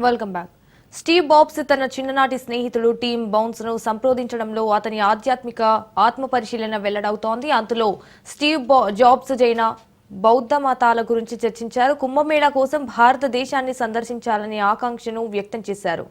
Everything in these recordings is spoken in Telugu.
Welcome back. స్టీవ్ బాబ్స్ తన చిన్ననాటి స్నేహితుడు టీమ్ బౌన్స్ ను సంప్రదించడంలో అతని ఆధ్యాత్మిక ఆత్మ పరిశీలన వెల్లడవుతోంది. అందులో స్టీవ్ జాబ్స్ జైన బౌద్ధ మతాల గురించి చర్చించారు. కుంభమేళా కోసం భారతదేశాన్ని సందర్శించాలనే ఆకాంక్షను వ్యక్తం చేశారు.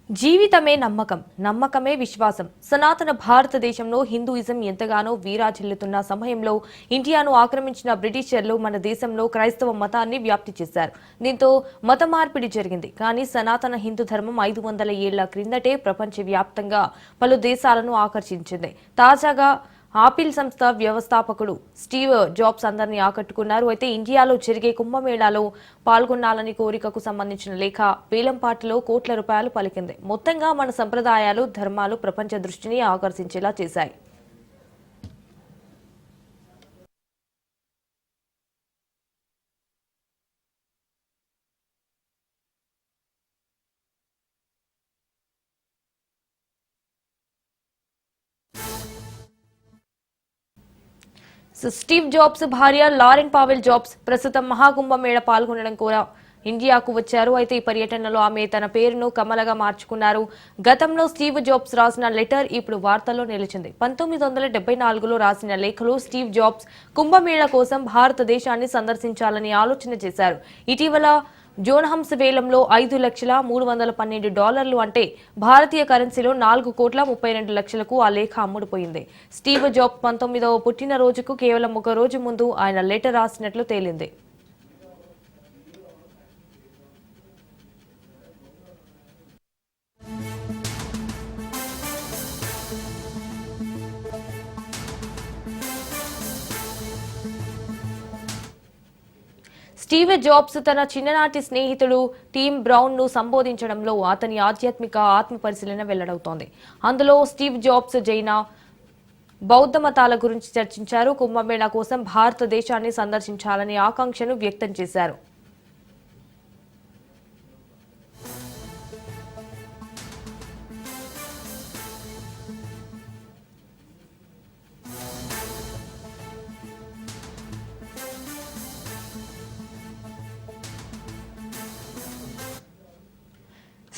జీవితమే నమ్మకం, నమ్మకమే విశ్వాసం. సనాతన భారతదేశంలో హిందూయిజం ఎంతగానో వీరాజిల్లుతున్న సమయంలో ఇండియాను ఆక్రమించిన బ్రిటిషర్లు మన దేశంలో క్రైస్తవ మతాన్ని వ్యాప్తి చేశారు. దీంతో మత మార్పిడి జరిగింది. కానీ సనాతన హిందూ ధర్మం 500 ఏళ్ల క్రిందటే ప్రపంచవ్యాప్తంగా పలు దేశాలను ఆకర్షించింది. తాజాగా ఆపిల్ సంస్థ వ్యవస్థాపకుడు స్టీవ్ జాబ్స్ అందరినీ ఆకట్టుకున్నారు. అయితే ఇండియాలో జరిగే కుంభమేళాలో పాల్గొనాలని కోరికకు సంబంధించిన లేఖ వేలంపాటలో కోట్ల రూపాయలు పలికింది. మొత్తంగా మన సంప్రదాయాలు, ధర్మాలు ప్రపంచ దృష్టిని ఆకర్షించేలా చేశాయి. స్టీవ్ జాబ్స్ భార్య లారెన్ పావెల్ జాబ్స్ ప్రస్తుతం మహాకుంభమేళ పాల్గొనడం కూడా ఇండియాకు వచ్చారు. అయితే ఈ పర్యటనలో ఆమె తన పేరును కమలగా మార్చుకున్నారు. గతంలో స్టీవ్ జాబ్స్ రాసిన లెటర్ ఇప్పుడు వార్తల్లో నిలిచింది. 1974లో రాసిన లేఖలో స్టీవ్ జాబ్స్ కుంభమేళా కోసం భారతదేశాన్ని సందర్శించాలని ఆలోచన చేశారు. ఇటీవల జోన్హమ్స్ వేలంలో $5,312 అంటే భారతీయ కరెన్సీలో 4,32,00,000కు ఆ లేఖ అమ్ముడుపోయింది. స్టీవ్ జాబ్స్ 19వ పుట్టినరోజుకు కేవలం ఒక రోజు ముందు ఆయన లెటర్ రాసినట్లు తేలింది. స్టీవ్ జాబ్స్ తన చిన్ననాటి స్నేహితుడు టీమ్ బ్రౌన్ ను సంబోధించడంలో అతని ఆధ్యాత్మిక ఆత్మ పరిశీలన వెల్లడవుతోంది. అందులో స్టీవ్ జాబ్స్ జైన బౌద్ధ మతాల గురించి చర్చించారు. కుంభమేళా కోసం భారతదేశాన్ని సందర్శించాలనే ఆకాంక్షను వ్యక్తం చేశారు.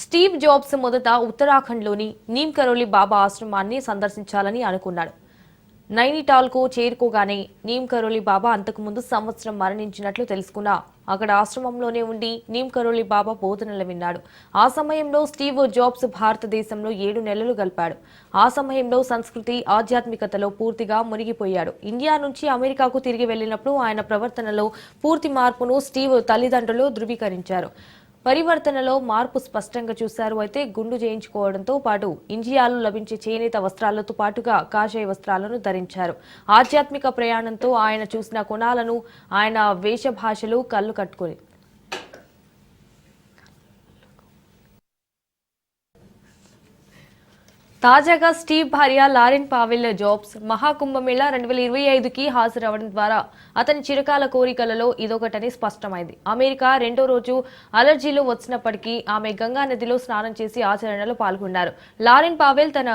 స్టీవ్ జాబ్స్ మొదట ఉత్తరాఖండ్లోని నీమ్ కరోలి బాబా ఆశ్రమాన్ని సందర్శించాలని అనుకున్నాడు. నైనిటాల్కు చేరుకోగానే నీమ్ కరోలి బాబా అంతకుముందు సంవత్సరం మరణించినట్లు తెలుసుకున్నా అక్కడ ఆశ్రమంలోనే ఉండి నీమ్ కరోలి బాబా బోధనలు విన్నాడు. ఆ సమయంలో స్టీవ్ జాబ్స్ భారతదేశంలో 7 నెలలు గడిపాడు. ఆ సమయంలో సంస్కృతి, ఆధ్యాత్మికతలో పూర్తిగా మునిగిపోయాడు. ఇండియా నుంచి అమెరికాకు తిరిగి వెళ్లినప్పుడు ఆయన ప్రవర్తనలో పూర్తి మార్పును స్టీవ్ తల్లిదండ్రులు ధృవీకరించారు. పరివర్తనలో మార్పు స్పష్టంగా చూశారు. అయితే గుండు చేయించుకోవడంతో పాటు ఇండియాలో లభించే చేనేత వస్త్రాలతో పాటుగా కాషాయ వస్త్రాలను ధరించారు. ఆధ్యాత్మిక ప్రయాణంతో ఆయన చూసిన కోణాలను, ఆయన వేషభాషలు కళ్ళు కట్టుకుని తాజాగా స్టీవ్ భార్య లారెన్ పావెల్ జాబ్స్ మహాకుంభమేళా 2025కి హాజరవడం ద్వారా అతని చిరకాల కోరికలలో ఇదొకటని స్పష్టమైంది. అమెరికా రెండో రోజు అలర్జీలు వచ్చినప్పటికీ ఆమె గంగా నదిలో స్నానం చేసి ఆచరణలో పాల్గొన్నారు. లారెన్ పావెల్ తన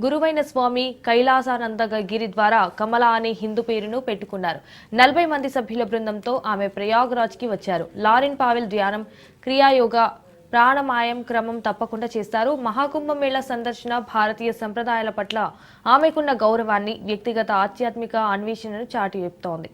గురువైన స్వామి కైలాసానంద గిరి ద్వారా కమలా అనే హిందూ పేరును పెట్టుకున్నారు. 40 మంది సభ్యుల బృందంతో ఆమె ప్రయాగ్రాజ్కి వచ్చారు. లారెన్ పావెల్ ధ్యానం, క్రియాయోగ, ప్రాణాయామం క్రమం తప్పకుండా చేస్తారు. మహాకుంభమేళా సందర్శన భారతీయ సంప్రదాయాల పట్ల ఆమెకున్న గౌరవాన్ని, వ్యక్తిగత ఆధ్యాత్మిక అన్వేషణను చాటి చెప్తోంది.